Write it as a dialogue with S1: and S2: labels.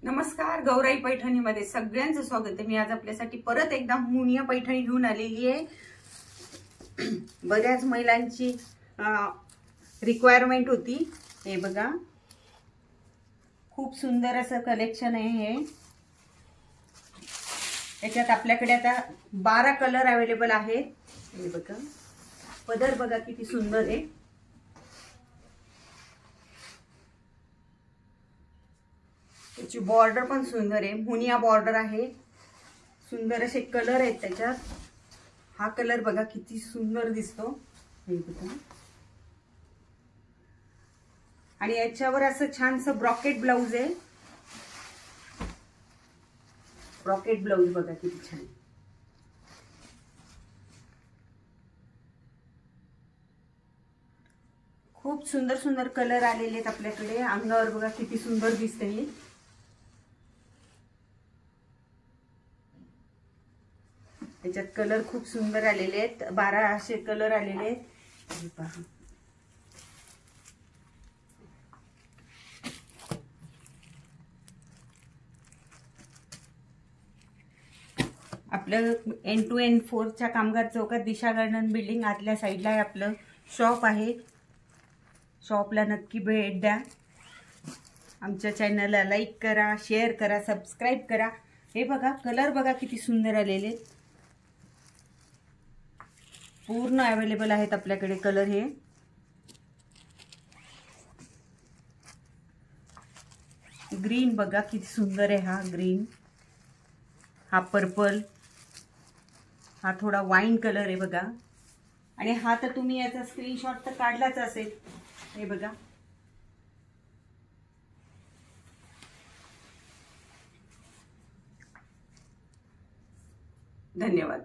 S1: नमस्कार, गौराई पैठणीमध्ये सगळ्यांचं स्वागत आहे। मी आज आपल्यासाठी परत एकदा मुनिया पैठणी घेऊन आलेली आहे। बऱ्याच महिलांची रिक्वायरमेंट होती। हे बघा, खूप सुंदर असं कलेक्शन आहे हे। याच्यात आपल्याकडे आता 12 कलर अवेलेबल आहेत। हे बघा, पदर बघा किती सुंदर आहे। त्याची बॉर्डर पण सुंदर आहे, मुनिया बॉर्डर आहे। सुंदर असे कलर आहेत त्याच्यात। हा कलर बघा किती सुंदर दिसतो, हे बघा। आणि याच्यावर असं छानसं ब्रॉकेट ब्लाउज आहे। ब्रॉकेट ब्लाउज बघा किती छान। खूप सुंदर सुंदर कलर आलेले आहेत आपल्याकडे। अंगावर बघा किती सुंदर दिसते हे। त्याच्यात कलर खूप सुंदर आलेले आहेत, 12 असे कलर आलेले आहेत। पहा, आपलं N2N4 च्या कामगार चौकात दिशा गार्डन बिल्डिंग आतल्या साईडला आहे आपलं शॉप आहे। शॉपला नक्की भेट द्या। आमच्या चॅनलला लाईक करा, शेअर करा, सबस्क्राइब करा। हे बघा, कलर बघा किती सुंदर आलेले, पूर्ण अवेलेबल आहेत आपल्याकडे कलर हे। ग्रीन बघा किती सुंदर आहे, हा ग्रीन, हा पर्पल, हा थोडा वाईन कलर आहे बघा। आणि हा तर तुम्ही याचा स्क्रीनशॉट तर काढलाच असेल। हे बघा, धन्यवाद।